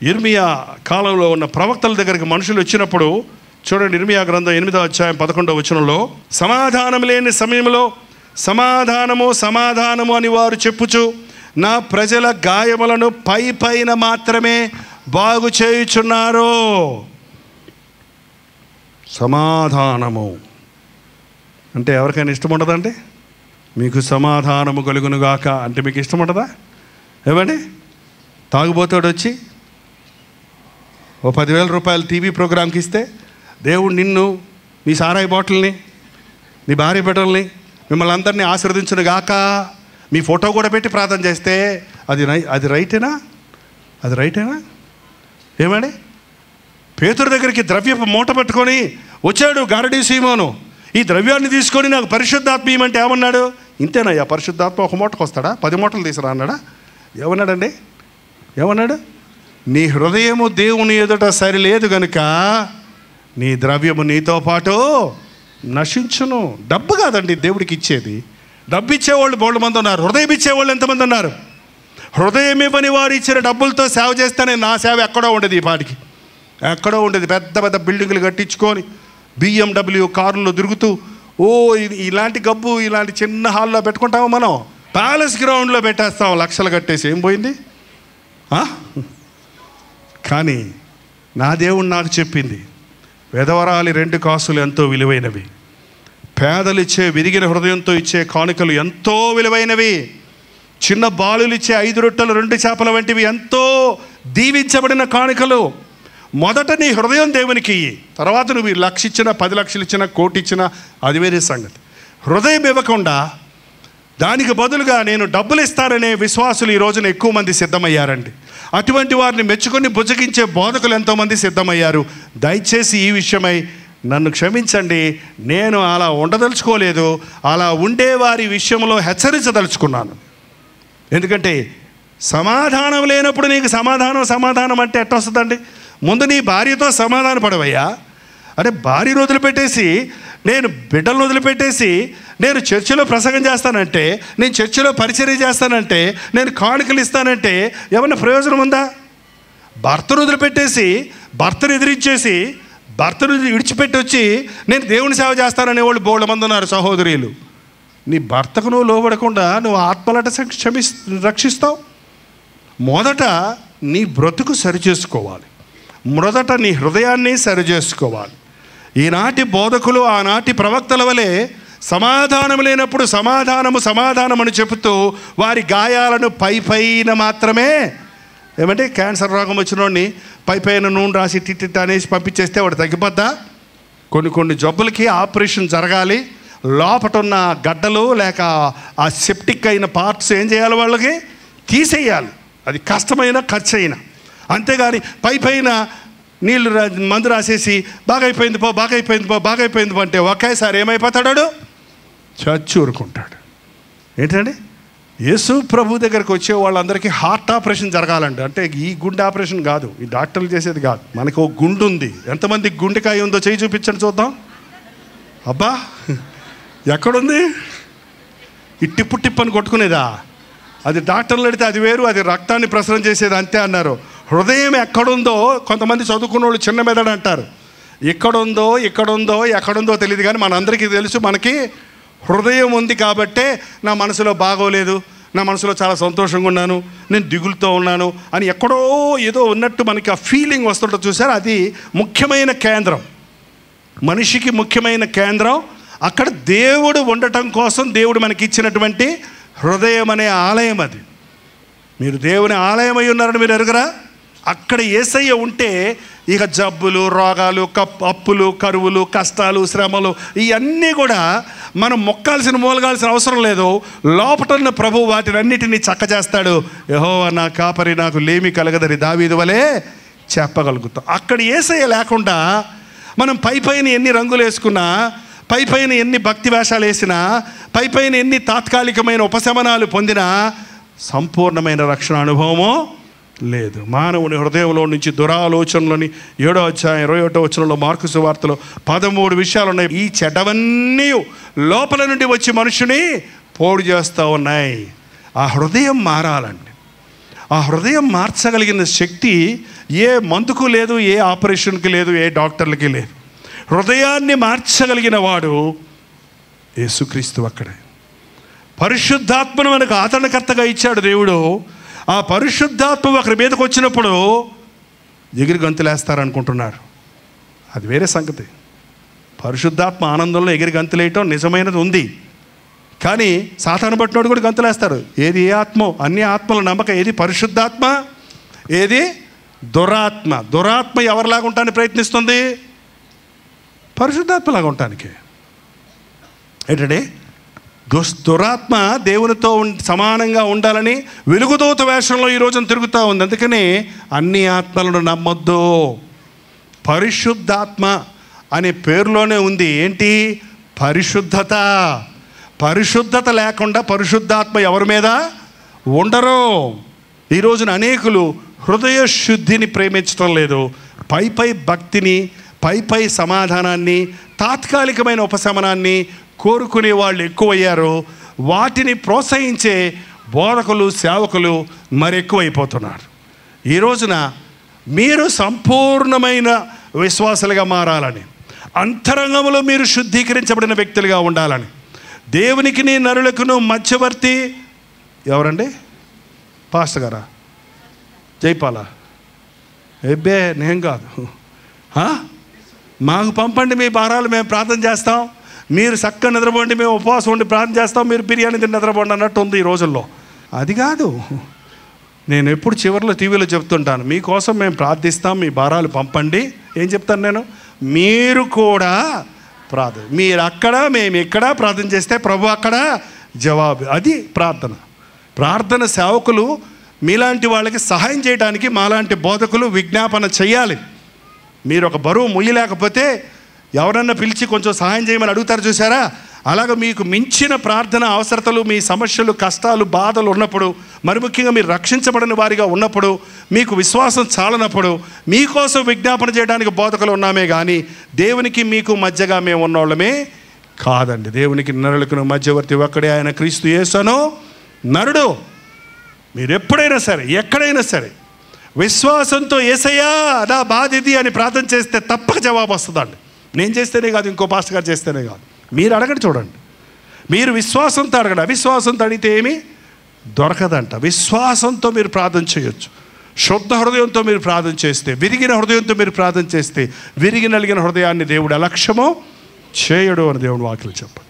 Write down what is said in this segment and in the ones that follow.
ఇర్మియా కాలంలో ఉన్న ప్రవక్తల దగ్గరికి మనుషులు వచ్చినప్పుడు చూడండి, ఇర్మియా గ్రంథం 8వ అధ్యాయం 11వ వచనంలో, సమాధానం లేని సమయంలో సమాధానము సమాధానము అని వారు చెప్పుచు నా ప్రజల గాయములను పై పైన మాత్రమే బాగు చేయుచున్నారు. సమాధానము అంటే ఎవరికైనా ఇష్టం ఉండదండి? మీకు సమాధానము కలుగునుగాక అంటే మీకు ఇష్టం ఉండదా? ఏమండి, తాగుబోతాడు వచ్చి ఓ 10,000 రూపాయలు టీవీ ప్రోగ్రాంకి ఇస్తే, దేవుడు నిన్ను, మీ సారాయి బాటిల్ని, నీ భార్య బిడ్డల్ని, మిమ్మల్ని అందరినీ ఆశీర్వదించును గాక, మీ ఫోటో కూడా పెట్టి ప్రార్థన చేస్తే అది రైటేనా? అది రైటేనా? ఏమండి, పేతురు దగ్గరికి ద్రవ్యపు మూట పట్టుకొని వచ్చాడు గారడీ సీమోను. ఈ ద్రవ్యాన్ని తీసుకొని నాకు పరిశుద్ధాత్మ ఇవ్వమంటే ఏమన్నాడు? ఇంతేనయ్యా పరిశుద్ధాత్మ, ఒక మూటకు వస్తాడా? 10 మూటలు తీసుకురా అన్నాడా? ఏమన్నాడండి? ఏమన్నాడు? నీ హృదయము దేవుని ఎదుట సరిలేదు గనుక నీ ద్రవ్యము నీతో పాటు నశించును. డబ్బు కాదండి దేవుడికి ఇచ్చేది. డబ్బు ఇచ్చేవాళ్ళు బోళ్ళ మంది ఉన్నారు, హృదయం ఇచ్చేవాళ్ళు ఎంతమంది ఉన్నారు? హృదయం ఇవ్వని వారు ఇచ్చిన డబ్బులతో సేవ చేస్తేనే నా సేవ ఎక్కడో ఉండేది, ఈ పాటికి ఎక్కడో ఉండేది. పెద్ద పెద్ద బిల్డింగులు కట్టించుకొని BMW కారుల్లో తిరుగుతూ, ఇలాంటి గబ్బు ఇలాంటి చిన్న హాల్లో పెట్టుకుంటాము మనం. ప్యాలెస్ గ్రౌండ్లో పెట్టేస్తాం లక్షలు కట్టేసి. ఏం పోయింది? కానీ నా దేవుడు నాకు చెప్పింది, వెధవరాలి 2 కాసులు ఎంతో విలువైనవి, పేదలు ఇచ్చే విరిగిన హృదయంతో ఇచ్చే కానుకలు ఎంతో విలువైనవి, చిన్న బాలులు ఇచ్చే 5 రొట్టెలు 2 చేపల వంటివి ఎంతో దీవించబడిన కానుకలు. మొదట నీ హృదయం దేవునికి ఇయ్యి, తర్వాత నువ్వు 1,00,000 ఇచ్చినా 10 లక్షలు ఇచ్చినా 1 కోటి ఇచ్చినా అది వేరే సంగతి. హృదయం ఇవ్వకుండా దానికి బదులుగా నేను డబ్బులు ఇస్తాననే విశ్వాసులు ఈ రోజున ఎక్కువ మంది సిద్ధమయ్యారండి. అటువంటి వారిని మెచ్చుకొని బుజ్జగించే బోధకులు ఎంతోమంది సిద్ధమయ్యారు. దయచేసి ఈ విషయమై నన్ను క్షమించండి, నేను అలా ఉండదలుచుకోలేదు. అలా ఉండేవారి విషయంలో హెచ్చరించదలుచుకున్నాను. ఎందుకంటే సమాధానం లేనప్పుడు నీకు సమాధానం అంటే ఎట్ట వస్తుందండి? ముందు నీ భార్యతో సమాధాన పడవయ్యా. అంటే భార్యను వదిలిపెట్టేసి, నేను బిడ్డలను వదిలిపెట్టేసి, నేను చర్చిలో ప్రసంగం చేస్తానంటే, నేను చర్చిలో పరిచర్య చేస్తానంటే, నేను కానుకలు ఇస్తానంటే ఏమన్నా ప్రయోజనం ఉందా? భర్తను వదిలిపెట్టేసి, భర్తను ఎదిరించేసి, భర్తను విడిచిపెట్టి వచ్చి నేను దేవుని సేవ చేస్తాననే వాళ్ళు బోళ్ళ మంది ఉన్నారు సహోదరులు. నీ భర్తకు నువ్వు లోబడకుండా నువ్వు ఆత్మలట రక్షిస్తావు. మొదట నీ బ్రతుకు సరిచేసుకోవాలి, మొదట నీ హృదయాన్ని సరిచేసుకోవాలి. ఈనాటి బోధకులు ఆనాటి ప్రవక్తల వలె సమాధానం లేనప్పుడు సమాధానం అని చెబుతూ వారి గాయాలను పైన మాత్రమే, ఏమంటే క్యాన్సర్ రోగం వచ్చినోడిని పైన నూనె రాసి టిట్ అనేసి పంపించేస్తే వాడు తగ్గిపోద్దా? కొన్ని జబ్బులకి ఆపరేషన్ జరగాలి, లోపట ఉన్న గడ్డలు లేక ఆ సెప్టిక్ అయిన పార్ట్స్ ఏం చేయాలి, వాళ్ళకి తీసేయాలి. అది కష్టమైన ఖర్చు అయినా. అంతేగాని పైన నీళ్ళు మందు రాసేసి బాగైపోయింది పో అంటే ఒకేసారి ఏమైపోతాడు? చచ్చి ఊరుకుంటాడు. ఏంటండి, యేసు ప్రభు దగ్గరికి వచ్చే వాళ్ళందరికీ హార్ట్ ఆపరేషన్ జరగాలండి. అంటే ఈ గుండె ఆపరేషన్ కాదు, ఈ డాక్టర్లు చేసేది కాదు. మనకు ఒక గుండు ఉంది. ఎంతమంది గుండెకాయ ఉందో చేయి చూపించండి చూద్దాం. అబ్బా, ఎక్కడుంది? ఈ టిప్పు అని కొట్టుకునేదా? అది డాక్టర్లు అడిగితే అది వేరు, అది రక్తాన్ని ప్రసరణ చేసేది అంతే అన్నారు. హృదయం ఎక్కడుందో కొంతమంది చదువుకున్న వాళ్ళు చిన్న మెదడు అంటారు. ఎక్కడుందో తెలియదు, కానీ మనందరికీ తెలుసు మనకి హృదయం ఉంది కాబట్టే నా మనసులో బాగోలేదు, నా మనసులో చాలా సంతోషంగా ఉన్నాను, నేను దిగులుతో ఉన్నాను అని ఎక్కడో ఏదో ఉన్నట్టు మనకి ఆ ఫీలింగ్ వస్తుంటుంది చూసారు. అది ముఖ్యమైన కేంద్రం, మనిషికి ముఖ్యమైన కేంద్రం. అక్కడ దేవుడు ఉండటం కోసం దేవుడు మనకి ఇచ్చినటువంటి హృదయం అనే ఆలయం అది. మీరు దేవుని ఆలయం అయి ఉన్నారని మీరు ఎరుగరా? అక్కడ యేసయ్య ఉంటే ఇక జబ్బులు, రోగాలు, అప్పులు, కరువులు, కష్టాలు, శ్రమలు ఇవన్నీ కూడా మనం మూలగాల్సిన అవసరం లేదు. లోపటున్న ప్రభు వాటినన్నిటినీ చక్కచేస్తాడు. యెహోవా నా కాపరి, నాకు లేమి కలగదని దావీదు వలె చెప్పగలుగుతాం. అక్కడ యేసయ్య లేకుండా మనం పైన ఎన్ని రంగులు వేసుకున్నా, పైన ఎన్ని భక్తి వేషాలు వేసినా, పైన ఎన్ని తాత్కాలికమైన ఉపశమనాలు పొందినా సంపూర్ణమైన రక్షణ అనుభవమో లేదు. మానవుని హృదయంలో నుంచి దురాలోచనలని 7వ అధ్యాయం 21వ వచనంలో మార్కు సువార్తలో 13 విషయాలు ఉన్నాయి. ఈ చెడ్డవన్నీ లోపల నుండి వచ్చి మనుషుని పోడు చేస్తూ ఉన్నాయి. ఆ హృదయం మారాలండి. ఆ హృదయం మార్చగలిగిన శక్తి ఏ మందుకు లేదు, ఏ ఆపరేషన్కి లేదు, ఏ డాక్టర్లకి లేదు. హృదయాన్ని మార్చగలిగిన వాడు యేసుక్రీస్తు ఒక్కడే. పరిశుద్ధాత్మను మనకు ఆదరణకర్తగా ఇచ్చాడు దేవుడు. ఆ పరిశుద్ధాత్మ ఒకరి మీదకి వచ్చినప్పుడు ఎగిరి గంతులేస్తారనుకుంటున్నారు, అది వేరే సంగతి. పరిశుద్ధాత్మ ఆనందంలో ఎగిరి గంతులేయటం నిజమైనది ఉంది. కానీ సాతాను పట్టినోడు కూడా గంతులేస్తారు. ఏది ఏ ఆత్మ? అన్ని ఆత్మల నమ్మకం. ఏది పరిశుద్ధాత్మ, ఏది దురాత్మ. దురాత్మ ఎవరిలాగా ఉండటానికి ప్రయత్నిస్తుంది? పరిశుద్ధాత్మలాగా ఉండటానికి. ఏంటంటే దురాత్మ దేవునితో సమానంగా ఉండాలని వెలుగుదూత వేషంలో ఈ రోజున తిరుగుతూ ఉంది. అందుకని అన్ని ఆత్మలను నమ్మొద్దు. పరిశుద్ధాత్మ అనే పేరులోనే ఉంది ఏంటి? పరిశుద్ధత. పరిశుద్ధత లేకుండా పరిశుద్ధాత్మ ఎవరి మీద ఉండరు. ఈ రోజున అనేకులు హృదయ శుద్ధిని ప్రేమించడం లేదు. పై భక్తిని, పై సమాధానాన్ని, తాత్కాలికమైన ఉపశమనాన్ని కోరుకునే వాళ్ళు ఎక్కువయ్యారు. వాటిని ప్రోత్సహించే బోధకులు, సేవకులు మరెక్కువైపోతున్నారు. ఈ రోజున మీరు సంపూర్ణమైన విశ్వాసులుగా మారాలని, అంతరంగంలో మీరు శుద్ధీకరించబడిన వ్యక్తులుగా ఉండాలని, దేవునికి నీ నరులకును మధ్యవర్తి ఎవరండి? పాస్టర్ గారా? జైపాల? ఎబ్బే నేను కాదు. మాకు పంపండి మీ భారాలు, మేము ప్రార్థన చేస్తాం. మీరు చక్కగా నిద్రపోండి, మేము ఉపవాసం ఉండి ప్రార్థన చేస్తాం. మీరు బిర్యానీ తిని నిద్రపోండి అన్నట్టు ఉంది ఈ రోజుల్లో. అది కాదు. నేను ఎప్పుడు చివరిలో టీవీలో చెప్తుంటాను, మీకోసం మేము ప్రార్థిస్తాం, మీ భారాలు పంపండి. ఏం చెప్తాను నేను? మీరు కూడా ప్రార్థన, మీరు అక్కడ మేము ఇక్కడ ప్రార్థన చేస్తే ప్రభు అక్కడ జవాబు. అది ప్రార్థన. ప్రార్థన సేవకులు మీలాంటి వాళ్ళకి సహాయం చేయడానికి మాలాంటి బోధకులు విజ్ఞాపన చేయాలి. మీరు ఒక బరువు మొయ్యలేకపోతే ఎవరన్నా పిలిచి కొంచెం సహాయం చేయమని అడుగుతారు చూసారా? అలాగ మీకు మించిన ప్రార్థన అవసరతలు, మీ సమస్యలు, కష్టాలు, బాధలు ఉన్నప్పుడు, మరి ముఖ్యంగా మీరు రక్షించబడిన వారిగా ఉన్నప్పుడు, మీకు విశ్వాసం చాలనప్పుడు మీకోసం విజ్ఞాపన చేయడానికి బోధకులు ఉన్నామే కానీ దేవునికి మీకు మధ్యగా మేము ఉన్నోళ్ళమే కాదండి. దేవునికి నరులకు మధ్యవర్తి ఒక్కడే, ఆయన క్రీస్తు యేసును నరుడు. మీరు ఎప్పుడైనా సరే, ఎక్కడైనా సరే విశ్వాసంతో యేసయ్యా నా బాధ ఇది అని ప్రార్థన చేస్తే తప్పక జవాబు వస్తుందండి. నేను చేస్తేనే కాదు, ఇంకో పాస్టర్ గారు చేస్తేనే కాదు. మీరు అడగండి, చూడండి. మీరు విశ్వాసంతో అడగండి. అవిశ్వాసంతో అడిగితే ఏమీ దొరకదంట. విశ్వాసంతో మీరు ప్రార్థన చేయొచ్చు. శుద్ధ హృదయంతో మీరు ప్రార్థన చేస్తే, విరిగిన హృదయంతో మీరు ప్రార్థన చేస్తే, విరిగి నలిగిన హృదయాన్ని దేవుడు అలక్ష్యమో చేయడు అని దేవుడు వాక్యం చెప్పండి.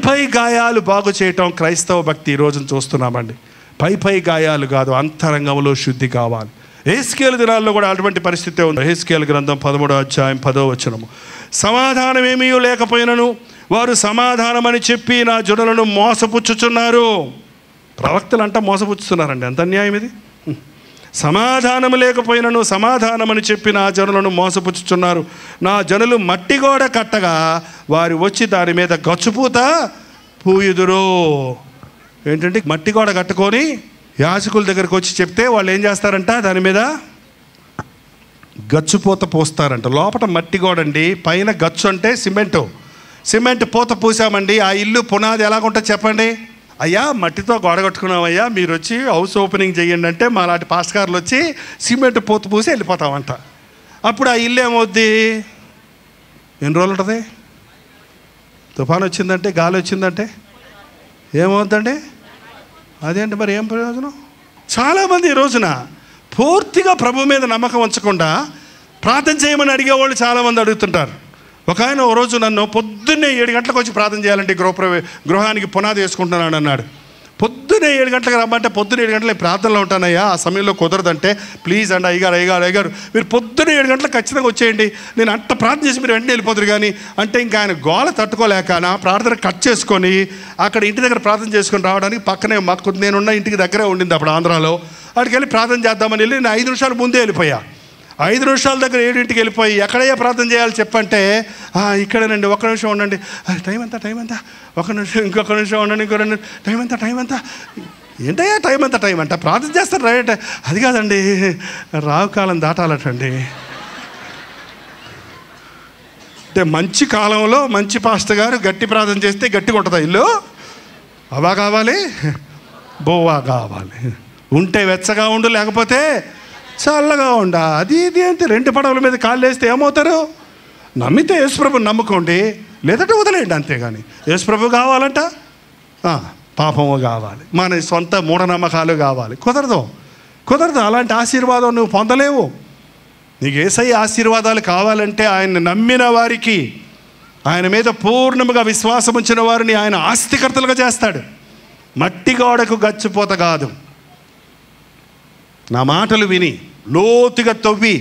పై గాయాలు బాగు చేయటం క్రైస్తవ భక్తి ఈ రోజున చూస్తున్నామండి. పై గాయాలు కాదు, అంతరంగంలో శుద్ధి కావాలి. హెస్కేలు దినాల్లో కూడా అటువంటి పరిస్థితే ఉంది. హెస్కేలు గ్రంథం 13వ అధ్యాయం 10వ వచనము, సమాధానం ఏమీ లేకపోయినను వారు సమాధానమని చెప్పి నా జనులను మోసపుచ్చుచున్నారు. ప్రవక్తలు అంట మోసపుచ్చుతున్నారండి. ఎంత అన్యాయం ఇది! సమాధానం లేకపోయినను సమాధానమని చెప్పి నా జనులను మోసపుచ్చుచున్నారు. నా జనులు మట్టి గోడ కట్టగా వారు వచ్చి దాని మీద గచ్చుపూత పూయుదురు. ఏంటంటే మట్టి గోడ కట్టుకొని యాజకుల దగ్గరికి వచ్చి చెప్తే వాళ్ళు ఏం చేస్తారంట? దాని మీద గచ్చుపూత పోస్తారంట. లోపల మట్టి గోడండి, పైన గచ్చు అంటే సిమెంట్ పూత పూసామండి. ఆ ఇల్లు పునాది ఎలాగుంటుంది చెప్పండి? అయ్యా మట్టితో గోడ కట్టుకున్నామయ్యా, మీరు వచ్చి హౌస్ ఓపెనింగ్ చేయండి అంటే మా లాంటి పాస్ట్ గారులు వచ్చి సిమెంట్ పూత పూసి వెళ్ళిపోతామంట. అప్పుడు ఆ ఇల్లు ఏమవుద్ది? ఎన్ని రోజులు ఉంటుంది? తుఫాను వచ్చిందంటే, గాలి వచ్చిందంటే ఏమవుద్దండి? అదేంటి మరి ఏం ప్రయోజనం? చాలామంది ఈ రోజున పూర్తిగా ప్రభు మీద నమ్మకం ఉంచకుండా ప్రార్థన చేయమని అడిగేవాళ్ళు చాలామంది అడుగుతుంటారు. ఒక ఆయన ఓ రోజు నన్ను పొద్దున్నే 7 గంటలకు వచ్చి ప్రార్థన చేయాలంటే గృహానికి పునాది వేసుకుంటున్నాను అన్నాడు. పొద్దున్నే 7 గంటలకు రమ్మంటే పొద్దున్న 7 గంటలకు ప్రార్థనలో ఉంటానయ్యా, ఆ సమయంలో కుదరదంటే ప్లీజ్ అండి అయ్యగారు మీరు పొద్దున్న 7 గంటలకు ఖచ్చితంగా వచ్చేయండి, నేను అంత ప్రార్థన చేసి మీరు వెంటనే వెళ్ళిపోతారు కానీ అంటే ఇంకా ఆయన గోల తట్టుకోలేక నా ప్రార్థన కట్ చేసుకొని అక్కడ ఇంటి దగ్గర ప్రార్థన చేసుకొని రావడానికి పక్కనే మాకు నేనున్న ఇంటికి దగ్గరే ఉండింది అప్పుడు ఆంధ్రాలో. అక్కడికి వెళ్ళి ప్రార్థన చేద్దామని వెళ్ళి నేను 5 నిమిషాలు ముందే వెళ్ళిపోయా. 5 నిమిషాల దగ్గర 7ంటికి వెళ్ళిపోయి ఎక్కడయ్యా ప్రార్థన చేయాలి చెప్పంటే ఇక్కడేనండి, 1 నిమిషం ఉండండి, టైం ఎంత 1 నిమిషం, ఇంకొక నిమిషం ఉండండి, ఇంకో 2 నిమిషం, టైం ఎంత ఏంటయ్యా టైం అంట ప్రార్థన చేస్తారు రైట్. అది కాదండి, రావు కాలం దాటాలటండి. అంటే మంచి కాలంలో మంచి పాస్టర్ గారు గట్టి ప్రార్థన చేస్తే గట్టిగా ఉంటుందా ఇల్లు? అవా కావాలి, బోవా కావాలి. ఉంటే వెచ్చగా ఉండు, లేకపోతే చల్లగా ఉండ. అది ఇది అంటే 2 పడవల మీద కాళ్ళు వేస్తే ఏమవుతారు? నమ్మితే యేసుప్రభుని నమ్ముకోండి, లేదంటే వదిలేయండి. అంతేగాని యేసుప్రభు కావాలంట పాపము కావాలి, మన సొంత మూఢనమ్మకాలు కావాలి. కుదరదు. అలాంటి ఆశీర్వాదం నువ్వు పొందలేవు. నీకు యేసయ్య ఆశీర్వాదాలు కావాలంటే ఆయన నమ్మిన వారికి, ఆయన మీద పూర్ణముగా విశ్వాసం ఉంచిన వారిని ఆయన ఆస్తికర్తలుగా చేస్తాడు. మట్టి గోడకు గచ్చిపోత కాదు. నా మాటలు విని లోతుగా తవ్వి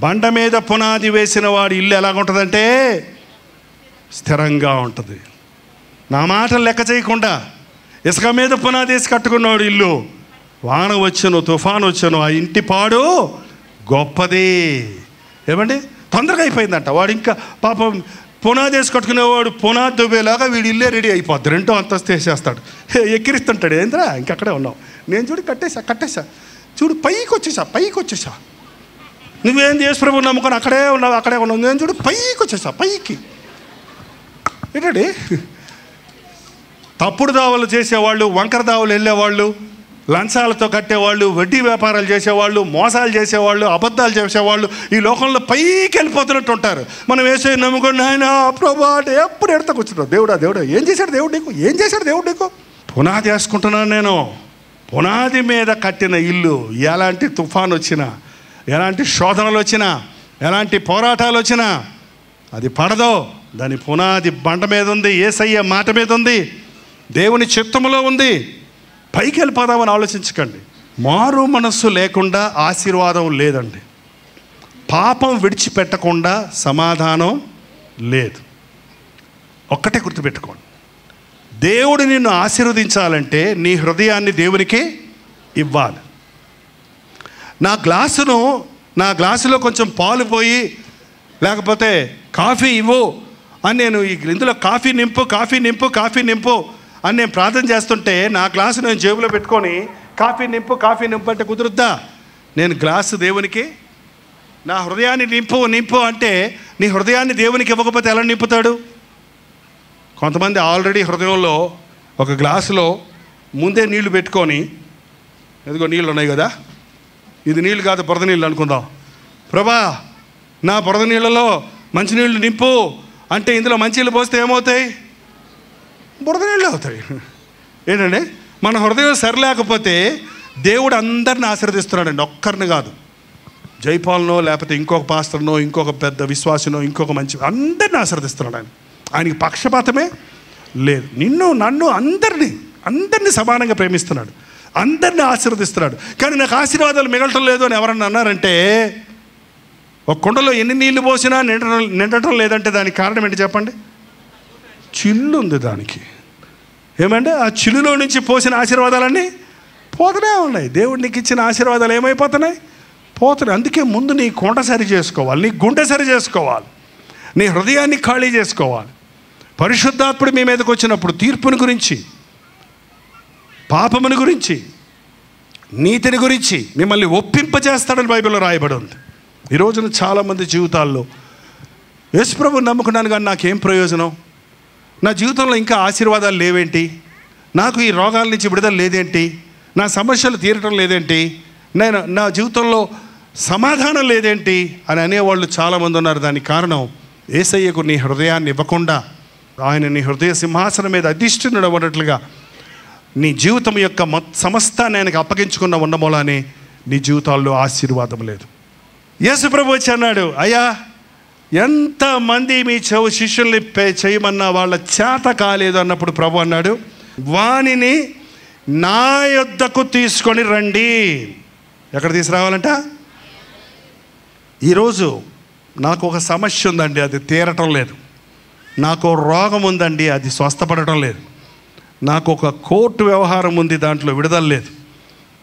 బండ మీద పునాది వేసిన వాడి ఇల్లు ఎలాగుంటుందంటే స్థిరంగా ఉంటుంది. నా మాటలు లెక్క చేయకుండా ఇసుక మీద పునాది వేసి కట్టుకున్నవాడు ఇల్లు, వాన వచ్చను తుఫాను వచ్చను ఆ ఇంటి పాడు గొప్పది. ఏమండి తొందరగా అయిపోయిందంట. వాడు ఇంకా పాపం పునాది వేసి కట్టుకునేవాడు పునాది దువ్వేలాగా వీడి ఇల్లే రెడీ అయిపోద్ది. 2వ అంతస్తు వేసేస్తాడు, ఎక్కిరిస్తుంటాడు. ఏంద్రా ఇంకక్కడే ఉన్నావు, నేను చూడు కట్టేశా చూడు పైకి వచ్చేసా. నువ్వేం యేసుప్రభువు నమ్ముకొని అక్కడే ఉన్నావు, నేను చూడు పైకి వచ్చేసా. పైకి ఏంటండి? తప్పుడు దావలు చేసేవాళ్ళు, వంకర దావలు వెళ్ళేవాళ్ళు, లంచాలతో కట్టేవాళ్ళు, వడ్డీ వ్యాపారాలు చేసేవాళ్ళు, మోసాలు చేసేవాళ్ళు, అబద్ధాలు చేసేవాళ్ళు ఈ లోకంలో పైకి వెళ్ళిపోతున్నట్టు ఉంటారు. మనం వేసే నమ్ముకొని ఆయన ప్రభు అంటే ఎప్పుడు ఎడతా కూర్చుంటాం. దేవుడా ఏం చేశాడు దేవుడు నీకు? పునాది వేసుకుంటున్నాను నేను. పునాది మీద కట్టిన ఇల్లు ఎలాంటి తుఫాను వచ్చినా, ఎలాంటి శోధనలు వచ్చినా, ఎలాంటి పోరాటాలు వచ్చినా అది పడదో. దాని పునాది బండ మీద ఉంది, యేసయ్య మాట మీద ఉంది, దేవుని చిత్తములో ఉంది. పైకి వెళ్ళిపోదామని ఆలోచించకండి. మారు మనస్సు లేకుండా ఆశీర్వాదం లేదండి. పాపం విడిచిపెట్టకుండా సమాధానం లేదు. ఒక్కటే గుర్తుపెట్టుకోండి, దేవుడు నిన్ను ఆశీర్వదించాలంటే నీ హృదయాన్ని దేవునికి ఇవ్వాలి. నా గ్లాసులో కొంచెం పాలు పోయి లేకపోతే కాఫీ ఇవ్వు అని నేను ఇందులో కాఫీ నింపు అని నేను ప్రార్థన చేస్తుంటే నా గ్లాసు నేను జేబులో పెట్టుకొని కాఫీ నింపు అంటే కుదురుద్దా? నేను గ్లాసు దేవునికి, నా హృదయాన్ని నింపు అంటే నీ హృదయాన్ని దేవునికి ఇవ్వకపోతే ఎలా నింపుతాడు? కొంతమంది ఆల్రెడీ హృదయంలో ఒక గ్లాసులో ముందే నీళ్లు పెట్టుకొని, ఎదుగో నీళ్ళు ఉన్నాయి కదా, ఇది నీళ్ళు కాదు బురద నీళ్ళు అనుకుందాం. ప్రభా నా బురద నీళ్ళలో మంచినీళ్ళు నింపు అంటే ఇందులో మంచినీళ్ళు పోస్తే ఏమవుతాయి? బురద నీళ్ళు అవుతాయి. ఏంటంటే మన హృదయం సరిలేకపోతే దేవుడు అందరిని ఆశీర్వదిస్తున్నాడండి, ఒక్కరిని కాదు. జైపాల్నో లేకపోతే ఇంకొక పాస్టర్నో ఇంకొక పెద్ద విశ్వాసనో ఇంకొక మంచి అందరిని ఆశీర్వదిస్తున్నాడు ఆయన. ఆయనకి పక్షపాతమే లేదు. నన్ను అందరినీ సమానంగా ప్రేమిస్తున్నాడు, అందరినీ ఆశీర్వదిస్తున్నాడు. కానీ నాకు ఆశీర్వాదాలు మిగలటం లేదు అని ఎవరన్నా అన్నారంటే, ఒక కుండలో ఎన్ని నీళ్లు పోసినా నిండటం లేదంటే దానికి కారణం ఏంటి చెప్పండి? చిల్లు ఉంది దానికి. ఏమంటే ఆ చిల్లులో నుంచి పోసిన ఆశీర్వాదాలన్నీ పోతూనే ఉన్నాయి. దేవుడు నీకు ఇచ్చిన ఆశీర్వాదాలు ఏమైపోతున్నాయి? పోతున్నాయి. అందుకే ముందు నీ కుండ సరి చేసుకోవాలి, నీ గుండె సరి చేసుకోవాలి, నీ హృదయాన్ని ఖాళీ చేసుకోవాలి. పరిశుద్ధాత్ముడు మీ మీదకి వచ్చినప్పుడు తీర్పుని గురించి, పాపముని గురించి, నీతిని గురించి మిమ్మల్ని ఒప్పింపజేస్తాడని బైబిల్లో రాయబడి ఉంది. ఈ రోజున చాలామంది జీవితాల్లో యేసుప్రభుని నమ్ముకున్నాను కానీ నాకేం ప్రయోజనం, నా జీవితంలో ఇంకా ఆశీర్వాదాలు లేవేంటి, నాకు ఈ రోగాల నుంచి విడుదల లేదేంటి, నా సమస్యలు తీరటం లేదేంటి, నా జీవితంలో సమాధానం లేదేంటి అని అనేవాళ్ళు చాలామంది ఉన్నారు. దానికి కారణం యేసయ్యకు నీ హృదయాన్ని ఇవ్వకుండా, ఆయన నీ హృదయ సింహాసనం మీద అధిష్ఠునుడు అవ్వనట్లుగా నీ జీవితం యొక్క సమస్తాన్ని ఆయనకు అప్పగించుకున్న ఉండమూలానే నీ జీవితాల్లో ఆశీర్వాదం లేదు. యేసుప్రభు వచ్చి అన్నాడు, అయ్యా ఎంతమంది మీ శిష్యుల్ని చేయమన్నా వాళ్ళ చేత కాలేదు అన్నప్పుడు ప్రభు అన్నాడు, వానిని నా యొద్దకు తీసుకొని రండి. ఎక్కడ తీసుకురావాలంట? ఈరోజు నాకు ఒక సమస్య ఉందండి, అది తీరటం లేదు. నాకు రోగం ఉందండి, అది స్వస్థపడటం లేదు. నాకు ఒక కోర్టు వ్యవహారం ఉంది, దాంట్లో విడుదల లేదు.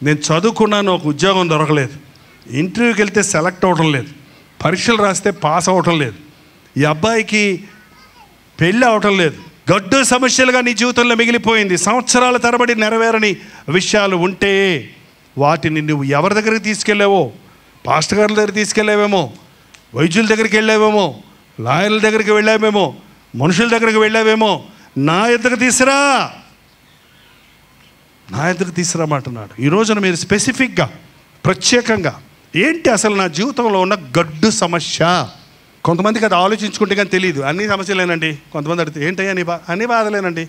నేను చదువుకున్నాను, ఒక ఉద్యోగం దొరకలేదు. ఇంటర్వ్యూకి వెళ్తే సెలెక్ట్ అవ్వటం లేదు. పరీక్షలు రాస్తే పాస్ అవ్వటం లేదు. ఈ అబ్బాయికి పెళ్ళి అవటం లేదు. గడ్డు సమస్యలుగా నీ జీవితంలో మిగిలిపోయింది. సంవత్సరాల తరబడి నెరవేరని విషయాలు ఉంటే వాటిని నువ్వు ఎవరి దగ్గరికి తీసుకెళ్ళావో, పాస్టర్ గారి దగ్గరికి తీసుకెళ్ళావేమో, వైద్యుల దగ్గరికి వెళ్ళావేమో, లాయర్ల దగ్గరికి వెళ్ళావేమో, మనుషుల దగ్గరికి వెళ్ళావేమో, నా యొద్దకు తీసురా. నా ఎదురు తీసుకురమ్మంటున్నాడు. ఈ రోజున మీరు స్పెసిఫిక్గా, ప్రత్యేకంగా ఏంటి అసలు నా జీవితంలో ఉన్న గడ్డు సమస్య? కొంతమందికి అది ఆలోచించుకుంటే కానీ తెలియదు. అన్ని సమస్యలేనండి. కొంతమంది అడిగితే ఏంటయ్యా నీ అన్ని బాధలేనండి.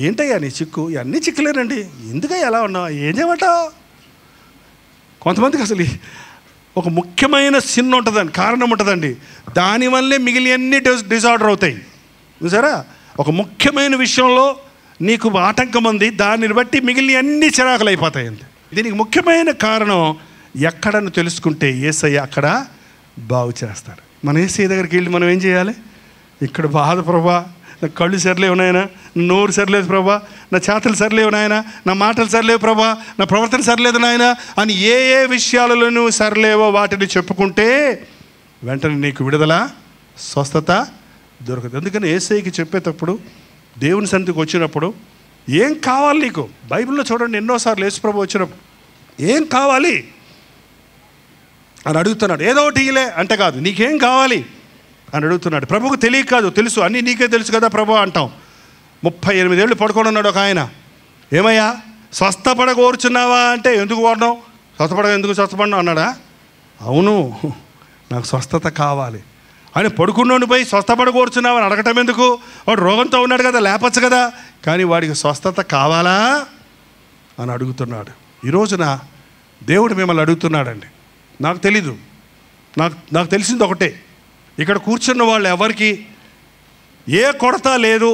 ఏంటయ్యా నీ చిక్కు? అన్నీ చిక్కులేనండి. ఎందుకయ్యా ఎలా ఉన్నావు? ఏం చేయమంటావు? కొంతమందికి అసలు ఒక ముఖ్యమైన సిన్ ఉంటుందండి, కారణం ఉంటుందండి. దానివల్లే మిగిలినన్నీ డిజార్డర్ అవుతాయి. చూసారా? ఒక ముఖ్యమైన విషయంలో నీకు ఆటంకం ఉంది, దానిని బట్టి మిగిలిన అన్ని చిరాకులు అయిపోతాయండి. దీనికి ముఖ్యమైన కారణం ఎక్కడను తెలుసుకుంటే యేసయ్య అక్కడ బాగు చేస్తాడు. మన యేసయ్య దగ్గరికి వెళ్ళి మనం ఏం చేయాలి? ఇక్కడ బాధ ప్రభా, నా కళ్ళు సరిలేవు నాయనా, నోరు సరిలేదు ప్రభా, నా చేతలు సరిలేవు నాయనా, నా మాటలు సరిలేవు ప్రభా, నా ప్రవర్తన సరిలేదు నాయనా అని ఏ ఏ విషయాలలో నువ్వు సరిలేవో వాటిని చెప్పుకుంటే వెంటనే నీకు విడుదల, స్వస్థత దొరకదు. అందుకని యేసయ్యకి చెప్పేటప్పుడు, దేవుని సన్నిధికి వచ్చినప్పుడు ఏం కావాలి నీకు? బైబిల్లో చూడండి, ఎన్నోసార్లు యేసు ప్రభు వచ్చినప్పుడు ఏం కావాలి అని అడుగుతున్నాడు. ఏదో ఒకటి ఇలే అంటే కాదు, నీకేం కావాలి అని అడుగుతున్నాడు. ప్రభువుకు తెలియక కాదు, తెలుసు, అన్నీ నీకే తెలుసు కదా ప్రభు అంటాం. 38 ఏళ్ళు పడుకొని ఉన్నాడు ఒక ఆయన. ఏమయ్యా స్వస్థపడ కోరుచున్నావా అంటే, ఎందుకు కోరడం? ఎందుకు స్వస్థపడడం అన్నాడా? అవును, నాకు స్వస్థత కావాలి. ఆయన పడుకున్నోని పోయి స్వస్థపడ కోరుచున్నావా అని అడగటం ఎందుకు? వాడు రోగంతో ఉన్నాడు కదా, లేపచ్చు కదా. కానీ వాడికి స్వస్థత కావాలా అని అడుగుతున్నాడు. ఈ రోజున దేవుడు మిమ్మల్ని అడుగుతున్నాడండి. నాకు తెలీదు, నాకు తెలిసింది ఒకటే, ఇక్కడ కూర్చున్న వాళ్ళు ఎవరికి ఏ కొరత లేదు,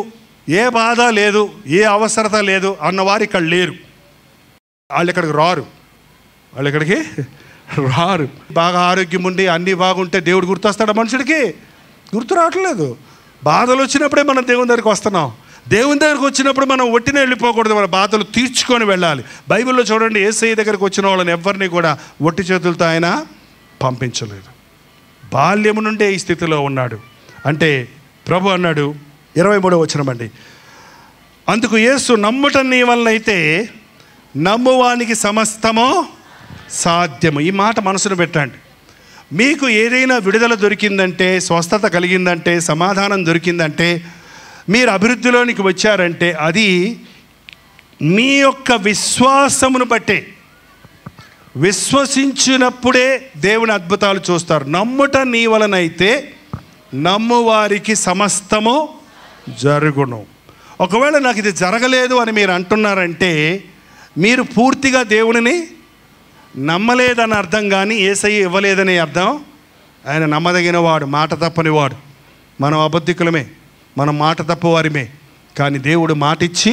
ఏ బాధ లేదు, ఏ అవసరత లేదు అన్నవారు ఇక్కడ లేరు. వాళ్ళు ఇక్కడికి రారు. బాగా ఆరోగ్యం ఉండి అన్నీ బాగుంటే దేవుడు గుర్తొస్తాడా మనుషుడికి? గుర్తు రావట్లేదు. బాధలు వచ్చినప్పుడే మనం దేవుని దగ్గరికి వస్తున్నాం. దేవుని దగ్గరికి వచ్చినప్పుడు మనం ఒట్టిన వెళ్ళిపోకూడదు, మన బాధలు తీర్చుకొని వెళ్ళాలి. బైబిల్లో చూడండి, యేసయ్య దగ్గరికి వచ్చిన వాళ్ళని ఎవరిని కూడా ఒట్టి చేతులతో ఆయన పంపించలేదు. బాల్యము నుండే ఈ స్థితిలో ఉన్నాడు. అంటే ప్రభు అన్నాడు, 23వ వచనమండి, అందుకు యేసు నమ్ముట నీ వలనైతే నమ్మువానికి సమస్తము సాధ్యము. ఈ మాట మనసును పెట్టండి. మీకు ఏదైనా విడుదల దొరికిందంటే, స్వస్థత కలిగిందంటే, సమాధానం దొరికిందంటే, మీరు అభివృద్ధిలోనికి వచ్చారంటే అది మీ యొక్క విశ్వాసమును బట్టే. విశ్వసించినప్పుడే దేవుని అద్భుతాలు చూస్తారు. నమ్ముట నీ వలనైతే నమ్మువారికి సమస్తము జరుగును. ఒకవేళ నాకు ఇది జరగలేదు అని మీరు అంటున్నారంటే మీరు పూర్తిగా దేవునిని నమ్మలేదని అర్థం, కానీ యేసయ్య ఇవ్వలేదని అర్థం. ఆయన నమ్మదగిన వాడు, మాట తప్పని వాడు. మనం అబద్ధికులమే, మనం మాట తప్పవారిమే, కానీ దేవుడు మాటిచ్చి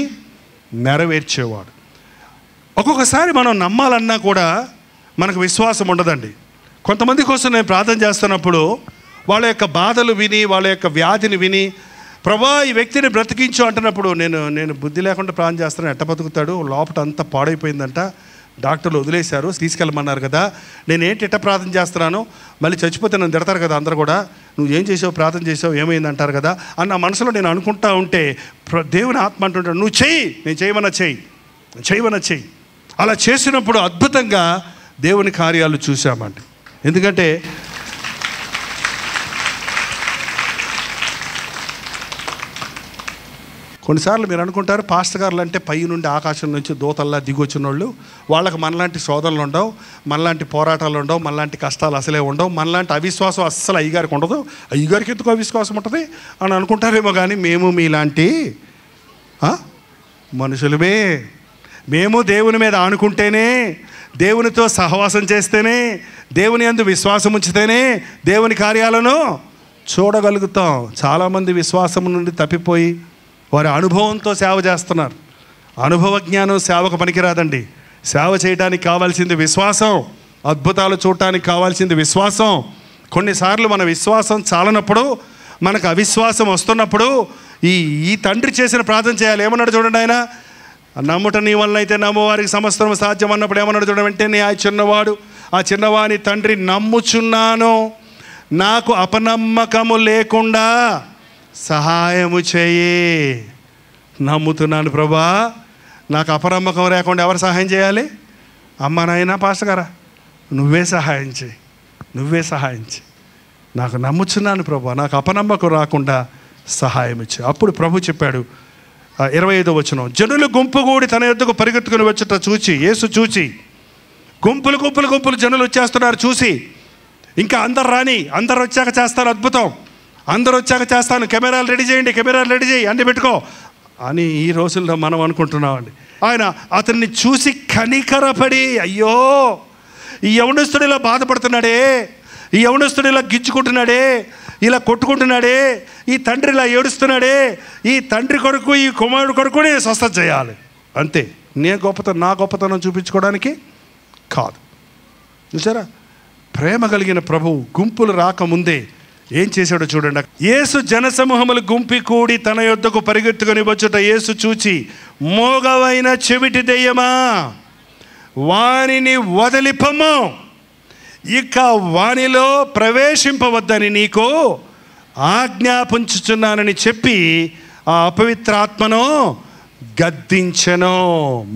నెరవేర్చేవాడు. ఒక్కొక్కసారి మనం నమ్మాలన్నా కూడా మనకు విశ్వాసం ఉండదండి. కొంతమంది కోసం నేను ప్రార్థన చేస్తున్నప్పుడు వాళ్ళ యొక్క బాధలు విని, వాళ్ళ యొక్క వ్యాధిని విని, ప్రభా ఈ వ్యక్తిని బ్రతికించు అంటున్నప్పుడు నేను బుద్ధి లేకుండా ప్రార్థన చేస్తాను, ఎట్ట బతుకుతాడు, లోపల అంతా పాడైపోయిందంట, డాక్టర్లు వదిలేశారు, తీసుకెళ్ళమన్నారు కదా, నేను ఏంటి ఎట్ట ప్రార్థన చేస్తున్నాను, మళ్ళీ చచ్చిపోతే నన్ను తిడతారు కదా అందరు కూడా, నువ్వు ఏం చేసావు, ప్రార్థన చేసావు, ఏమైంది అంటారు కదా అన్న మనసులో నేను అనుకుంటా ఉంటే దేవుని ఆత్మ అంటుంటాడు, నువ్వు చెయ్యి, నేను చేయమన్నా చెయ్యి. అలా చేసినప్పుడు అద్భుతంగా దేవుని కార్యాలు చూసామండి. ఎందుకంటే కొన్నిసార్లు మీరు అనుకుంటారు పాస్టర్ గారులు అంటే పై నుండి ఆకాశం నుంచి దూతల్లా దిగొచ్చిన వాళ్ళు, వాళ్ళకి మనలాంటి శోధనలు ఉండవు, మనలాంటి పోరాటాలు ఉండవు, మనలాంటి కష్టాలు అసలే ఉండవు, మనలాంటి అవిశ్వాసం అస్సలు అయ్యగారికి ఉండదు. అయ్యగారికి ఎందుకు అవిశ్వాసం ఉంటుంది అని అనుకుంటారేమో, కానీ మేము మీలాంటి మనుషులమే. మేము దేవుని మీద ఆనుకుంటేనే, దేవునితో సహవాసం చేస్తేనే, దేవుని యందు విశ్వాసం ఉంచితేనే దేవుని కార్యాలను చూడగలుగుతాం. చాలామంది విశ్వాసం నుండి తప్పిపోయి వారి అనుభవంతో సేవ చేస్తున్నారు. అనుభవ జ్ఞానం సేవకు పనికిరాదండి. సేవ చేయడానికి కావాల్సింది విశ్వాసం, అద్భుతాలు చూడటానికి కావాల్సింది విశ్వాసం. కొన్నిసార్లు మన విశ్వాసం చాలనప్పుడు, మనకు అవిశ్వాసం వస్తున్నప్పుడు ఈ తండ్రి చేసిన ప్రార్థన చేయాలి. ఏమన్నాడు చూడండి ఆయన, నమ్ముట నీ వలన అయితే నమ్మువారికి సమస్తం సాధ్యం అన్నప్పుడు ఏమన్నాడు చూడండి, వెంటనే ఆ చిన్నవాని తండ్రి నమ్ముచున్నాను, నాకు అపనమ్మకము లేకుండా సహాయము చేయి. నమ్ముతున్నాను ప్రభా, నాకు అపనమ్మకం లేకుండా ఎవరు సహాయం చేయాలి? అమ్మ నాయన పాస్టర్ గారా, నువ్వే సహాయం చేయి. నాకు నమ్ముచున్నాను ప్రభా, నాకు అపనమ్మకం రాకుండా సహాయం ఇచ్చి. అప్పుడు ప్రభు చెప్పాడు, 25వ వచనం. జనులు గుంపు కూడి తన యొద్దకు పరిగెత్తుకుని వచ్చుట చూచి, యేసు చూచి, గుంపులు గుంపులు గుంపులు జనులు వచ్చేస్తున్నారు చూసి, ఇంకా అందరు రాని, అందరు వచ్చాక చేస్తాను అద్భుతం, అందరు వచ్చాక చేస్తాను, కెమెరాలు రెడీ చేయండి, కెమెరాలు రెడీ చేయి, అన్ని పెట్టుకో అని ఈ రోజుల్లో మనం అనుకుంటున్నామండి. ఆయన అతన్ని చూసి కనికరపడి, అయ్యో ఈ యవనస్తుడు ఇలా బాధపడుతున్నాడే, ఈ యవనస్తుడు ఇలా గిచ్చుకుంటున్నాడే, ఇలా కొట్టుకుంటున్నాడే, ఈ తండ్రి ఇలా ఏడుస్తున్నాడే, ఈ తండ్రి కొరకు ఈ కుమారుడు కొరకునే స్వస్థత చేయాలి, అంతే. నా గొప్పతనం చూపించుకోవడానికి కాదు. చూసారా, ప్రేమ కలిగిన ప్రభువు గుంపులు రాకముందే ఏం చేశాడో చూడండి. యేసు జనసమూహములు గుంపి కూడి తన యొద్దకు పరిగెత్తుకొని వచ్చుట యేసు చూచి, మోగవైన చెవిటి దెయ్యమా, వానిని వదిలిపొమ్ము, ఇక వానిలో ప్రవేశింపవద్దని నీకు ఆజ్ఞాపించుచున్నానని చెప్పి ఆ అపవిత్రాత్మను గద్దించెను.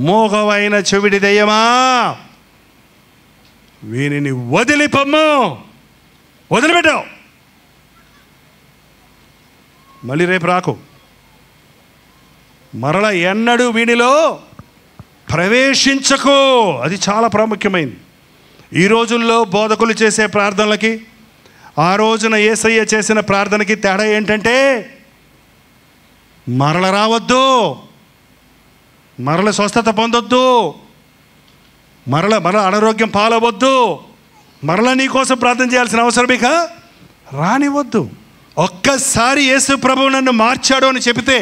మోగవైన చెవిటి దెయ్యమా, వీనిని వదిలిపొమ్ము, వదిలిపెట్టావు, మళ్ళీ రేపు రాకు, మరల ఎన్నడూ వీనిలో ప్రవేశించకు. అది చాలా ప్రాముఖ్యమైనది. ఈ రోజుల్లో బోధకులు చేసే ప్రార్థనలకి, ఆ రోజున యేసయ్య చేసిన ప్రార్థనకి తేడా ఏంటంటే, మరల రావద్దు, మరల స్వస్థత పొందొద్దు, మరల అనారోగ్యం పాలవద్దు, మరల నీ కోసం ప్రార్థన చేయాల్సిన అవసరం ఇక రానివద్దు. ఒక్కసారి యేసు ప్రభువు నన్ను మార్చాడు అని చెబితే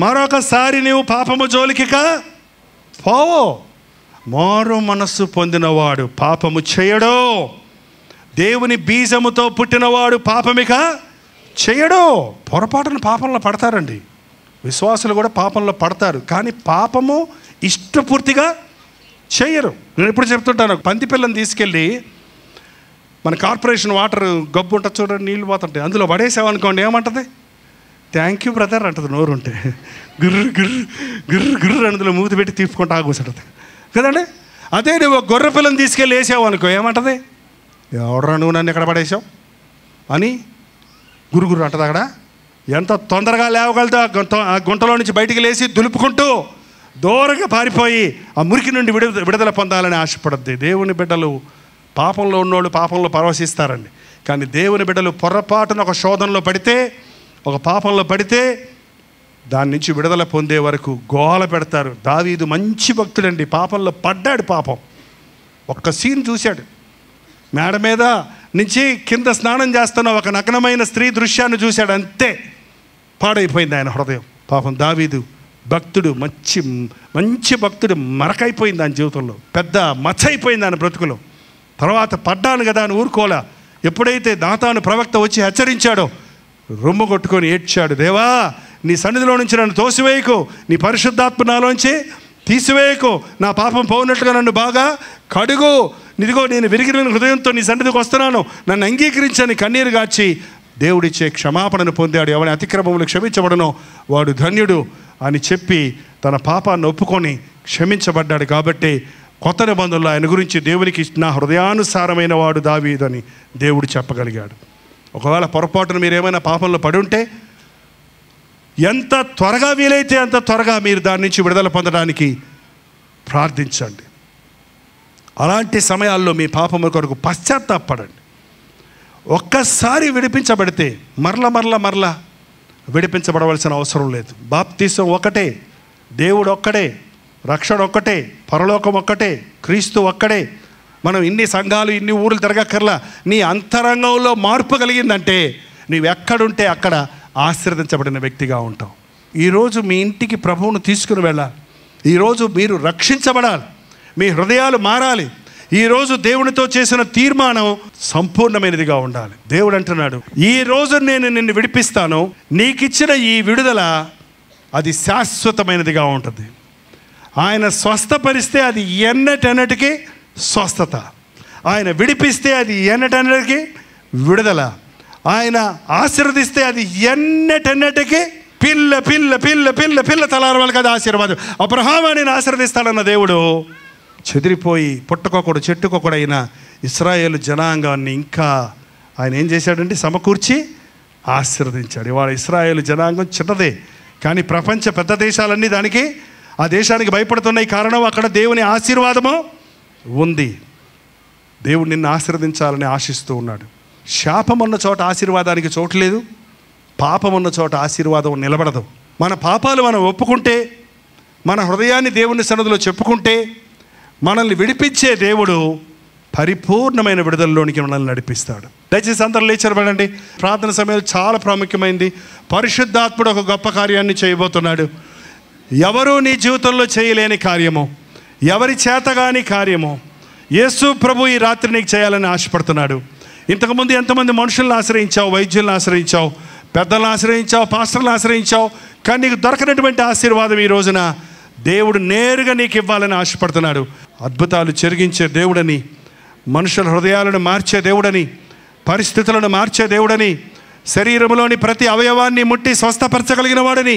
మరొకసారి నీవు పాపము జోలికిక పోవు. మారు మనస్సు పొందినవాడు పాపము చేయడు. దేవుని బీజముతో పుట్టినవాడు పాపమిక చేయడు. పొరపాటున పాపంలో పడతారండి, విశ్వాసులు కూడా పాపంలో పడతారు, కానీ పాపము ఇష్టపూర్తిగా చేయరు. నేను ఎప్పుడు చెప్తుంటాను, పంది పిల్లని తీసుకెళ్ళి మన కార్పొరేషన్ వాటర్ గబ్బు ఉంటుంది చూడండి, నీళ్ళు పోతుంటాయి, అందులో పడేసామనుకోండి, ఏమంటుంది? థ్యాంక్ యూ బ్రదర్ అంటుంది నోరు ఉంటే. గుర్రు గుర్రు గుర్రు గుర్రు అందులో మూతి పెట్టి తీసుకుంటా కూర్చుంటుంది కదండి. అదే నువ్వు గొర్రె పిల్లని తీసుకెళ్ళి వేసావు అనుకో, ఏమంటుంది? ఎవడరా నువ్వు నన్ను ఎక్కడ పడేసావు అని గురుగురు అంటుంది. అక్కడ ఎంత తొందరగా లేవగలతో ఆ గుంటలో నుంచి బయటికి లేచి దులుపుకుంటూ దూరంగా పారిపోయి ఆ మురికి నుండి విడుదల పొందాలని ఆశపడద్ది. దేవుని బిడ్డలు పాపంలో ఉన్నోళ్ళు పాపంలో పరవశిస్తారండి, కానీ దేవుని బిడ్డలు పొరపాటున ఒక శోధనలో పడితే, ఒక పాపంలో పడితే దాని నుంచి విడుదల పొందే వరకు గోల పెడతారు. దావీదు మంచి భక్తుడండి, పాపంలో పడ్డాడు. పాపం ఒక్క సీన్ చూశాడు, మేడ మీద నుంచి కింద స్నానం చేస్తున్న ఒక నగ్నమైన స్త్రీ దృశ్యాన్ని చూశాడు, అంతే పాడైపోయింది ఆయన హృదయం. పాపం దావీదు భక్తుడు, మంచి భక్తుడు, మరకైపోయింది ఆయన జీవితంలో, పెద్ద మచ్చ అయిపోయింది ఆయన బ్రతుకులో. తర్వాత పడ్డాను కదా అని ఊరుకోలా. ఎప్పుడైతే నాతాను ప్రవక్త వచ్చి హెచ్చరించాడో రొమ్ము కొట్టుకొని ఏడ్చాడు, దేవా నీ సన్నిధిలో నుంచి నన్ను తోసివేయకు, నీ పరిశుద్ధాత్మ నాలోంచి తీసివేయకు, నా పాపం పోనట్లుగా నన్ను బాగా కడుగు, నిదిగో నేను విరిగిన హృదయంతో నీ సన్నిధికి వస్తున్నాను, నన్ను అంగీకరించని కన్నీరు గార్చి దేవుడిచ్చే క్షమాపణను పొందాడు. ఎవరి అతిక్రమములు క్షమించబడనో వాడు ధన్యుడు అని చెప్పి తన పాపాన్ని ఒప్పుకొని క్షమించబడ్డాడు. కాబట్టి కొత్త నిబంధనలో ఆయన గురించి దేవునికి నా హృదయానుసారమైన వాడు దావీదు అని దేవుడు చెప్పగలిగాడు. ఒకవేళ పొరపాటున మీరు ఏమైనా పాపంలో పడి ఉంటే ఎంత త్వరగా వీలైతే అంత త్వరగా మీరు దాని నుంచి విడుదల పొందడానికి ప్రార్థించండి. అలాంటి సమయాల్లో మీ పాపము కొరకు పశ్చాత్తాపడండి. ఒక్కసారి విడిపించబడితే మరల విడిపించబడవలసిన అవసరం లేదు. బాప్తీసం ఒకటే, దేవుడు ఒక్కడే, రక్షణ ఒక్కటే, పరలోకం ఒక్కటే, క్రీస్తు ఒక్కడే. మనం ఇన్ని సంఘాలు ఇన్ని ఊర్లు తిరగక్కర్లా. నీ అంతరంగంలో మార్పు కలిగిందంటే నీవు ఎక్కడుంటే అక్కడ ఆశీర్వదించబడిన వ్యక్తిగా ఉంటావు. ఈరోజు మీ ఇంటికి ప్రభువును తీసుకుని వెళ్ళాలి. ఈరోజు మీరు రక్షించబడాలి, మీ హృదయాలు మారాలి. ఈరోజు దేవునితో చేసిన తీర్మానం సంపూర్ణమైనదిగా ఉండాలి. దేవుడు అంటున్నాడు, ఈరోజు నేను నిన్ను విడిపిస్తాను, నీకిచ్చిన ఈ విడుదల అది శాశ్వతమైనదిగా ఉంటుంది. ఆయన స్వస్థపరిస్తే అది ఎన్నటెన్నటికీ స్వస్థత, ఆయన విడిపిస్తే అది ఎన్నటెన్నటికీ విడుదల, ఆయన ఆశీర్వదిస్తే అది ఎన్నటెన్నటికీ పిల్ల పిల్ల పిల్ల పిల్ల పిల్ల తలారవాలి కదా ఆశీర్వాదం. అబ్రహాము నేను ఆశీర్వదిస్తాడన్న దేవుడు చెదిరిపోయి పుట్టకొకడు చెట్టుకొకడైన ఇశ్రాయేలు జనాంగాన్ని ఇంకా ఆయన ఏం చేశాడంటే సమకూర్చి ఆశీర్వదించాడు. ఇవాళ ఇశ్రాయేలు జనాంగం చిన్నదే, కానీ ప్రపంచ పెద్ద దేశాలన్నీ దానికి, ఆ దేశానికి భయపడుతున్నాయి. కారణం అక్కడ దేవుని ఆశీర్వాదము ఉంది. దేవుడు నిన్ను ఆశీర్వదించాలని ఆశిస్తూ ఉన్నాడు. శాపం ఉన్న చోట ఆశీర్వాదానికి చోటు లేదు, పాపం ఉన్న చోట ఆశీర్వాదం నిలబడదు. మన పాపాలు మనం ఒప్పుకుంటే, మన హృదయాన్ని దేవుని సన్నిధిలో చెప్పుకుంటే, మనల్ని విడిపించే దేవుడు పరిపూర్ణమైన విడుదలలోనికి మనల్ని నడిపిస్తాడు. దయచేసి అందరూ లేచరబడండి. ప్రార్థన సమయంలో చాలా ప్రాముఖ్యమైంది. పరిశుద్ధాత్ముడు ఒక గొప్ప కార్యాన్ని చేయబోతున్నాడు. ఎవరూ నీ జీవితంలో చేయలేని కార్యము, ఎవరి చేతగాని కార్యము యేసు ప్రభు ఈ రాత్రి నీకు చేయాలని ఆశపడుతున్నాడు. ఇంతకుముందు ఎంతమంది మనుషులను ఆశ్రయించావు, వైద్యులను ఆశ్రయించావు, పెద్దలను ఆశ్రయించావు, పాస్టర్లను ఆశ్రయించావు, కానీ నీకు దొరకనటువంటి ఆశీర్వాదం ఈ రోజున దేవుడు నేరుగా నీకు ఇవ్వాలని ఆశపడుతున్నాడు. అద్భుతాలు జరిగించే దేవుడని, మనుషుల హృదయాలను మార్చే దేవుడని, పరిస్థితులను మార్చే దేవుడని, శరీరంలోని ప్రతి అవయవాన్ని ముట్టి స్వస్థపరచగలిగిన వాడని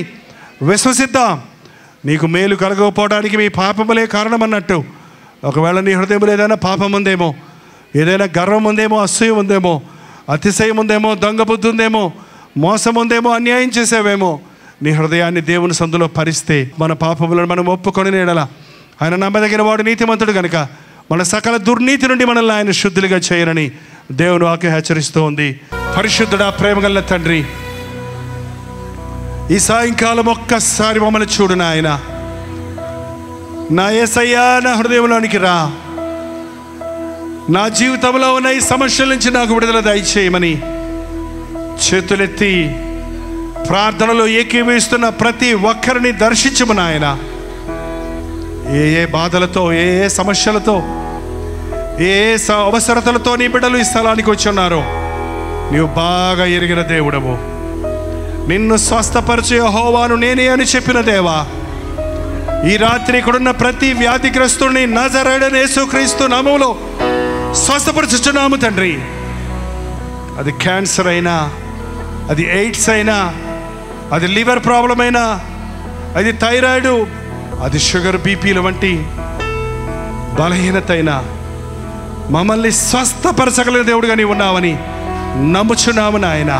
విశ్వసిద్దాం. నీకు మేలు కలగకపోవడానికి మీ పాపములే కారణం అన్నట్టు. ఒకవేళ నీ హృదయంలో ఏదైనా పాపం ఉందేమో, ఏదైనా గర్వం ఉందేమో, అసూయ ఉందేమో, అతిశయం ఉందేమో, దొంగ బుద్ధి ఉందేమో, మోసం ఉందేమో, అన్యాయం చేసేవేమో, నీ హృదయాన్ని దేవుని సందులో పరిస్తే, మన పాపములను మనం ఒప్పుకొని ఎడల ఆయన నమ్మదగిన వాడు, నీతిమంతుడు కనుక మన సకల దుర్నీతి నుండి మనల్ని ఆయన శుద్ధులుగా చేయనని దేవుని వాక్యం హెచ్చరిస్తూ ఉంది. పరిశుద్ధుడా, ప్రేమగల తండ్రి, ఈ సాయంకాలం ఒక్కసారి మమ్మల్ని చూడు నాయన. నా యేసయ్యా, నా హృదయంలోనికి రా. నా జీవితంలో ఉన్న ఈ సమస్యల నుంచి నాకు విడుదల దయచేయమని చేతులెత్తి ప్రార్థనలో ఏకీభవిస్తున్న ప్రతి ఒక్కరిని దర్శించము నాయన. ఏ బాధలతో, ఏ సమస్యలతో, ఏ అవసరతలతో నీ బిడ్డలు ఈ స్థలానికి వచ్చి ఉన్నారో నీవు బాగా ఎరిగిన దేవుడవు. నిన్ను స్వస్థపరిచే యెహోవాను నేనే అని చెప్పిన దేవా, ఈ రాత్రి ఇక్కడున్న ప్రతి వ్యాధిగ్రస్తుడిని నజరేయుడైన యేసుక్రీస్తు నామములో స్వస్థపరచుచున్నాము తండ్రి. అది క్యాన్సర్ అయినా, అది ఎయిడ్స్ అయినా, అది లివర్ ప్రాబ్లం అయినా, అది థైరాయిడ్, అది షుగర్, బీపీల వంటి బలహీనత అయినా, మమ్మల్ని స్వస్థపరచగలిగిన దేవుడుగా నీవు ఉన్నావని నమ్ముచున్నాము నాయన.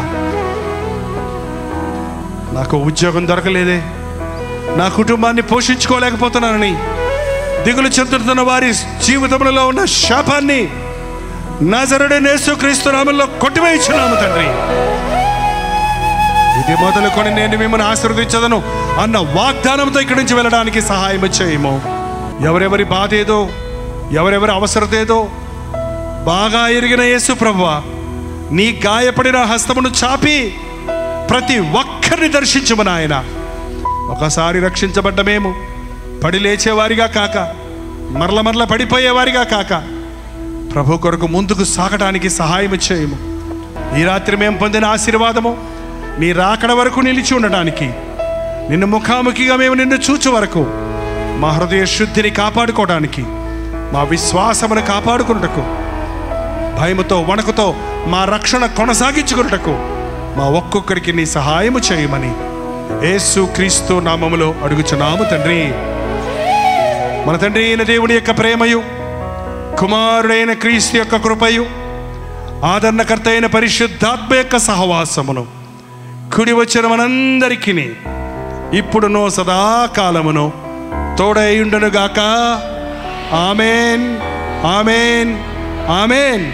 నాకు ఉద్యోగం దొరకలేదే, నా కుటుంబాన్ని పోషించుకోలేకపోతున్నానని దిగులు చెందుతున్న వారి జీవితంలో ఉన్న శాపాన్ని నజరేయుడైన యేసుక్రీస్తు నామములో కొట్టివేయుచున్నాము తండ్రి. ఇది మొదలుకొని నేను మిమ్మల్ని ఆశీర్వదించదను అన్న వాగ్దానంతో ఇక్కడి నుంచి వెళ్ళడానికి సహాయం చేయము. ఎవరెవరి బాధ ఏదో, ఎవరెవరి అవసరత ఏదో బాగా ఎరిగిన యేసు ప్రభువా, నీ గాయపడిన హస్తమును చాపి ప్రతి ఒక్కరిని దర్శించము నాయన. ఒకసారి రక్షించబడ్డ మేము పడి లేచేవారిగా కాక, మరల పడిపోయేవారిగా కాక, ప్రభు కొరకు ముందుకు సాగడానికి సహాయం చేయము. ఈ రాత్రి మేము పొందిన ఆశీర్వాదము నీ రాకడ వరకు నిలిచి ఉండడానికి, నిన్ను ముఖాముఖిగా మేము నిన్ను చూచు వరకు మా హృదయ శుద్ధిని కాపాడుకోవడానికి, మా విశ్వాసమును కాపాడుకున్నటకు, భయముతో వణుకుతో మా రక్షణ కొనసాగించుకున్నటకు మా ఒక్కొక్కరికి నీ సహాయము చేయమని యేసు క్రీస్తు నామములో అడుగుచున్నాము తండ్రి. మన తండ్రి అయిన దేవుని యొక్క ప్రేమయు, కుమారుడైన క్రీస్తు యొక్క కృపయు, ఆదరణకర్త అయిన పరిశుద్ధాత్మ యొక్క సహవాసమును కుడి వచ్చిన మనందరికీ ఇప్పుడునో సదాకాలమును తోడైయుండునుగాక. ఆమేన్, ఆమేన్, ఆమేన్.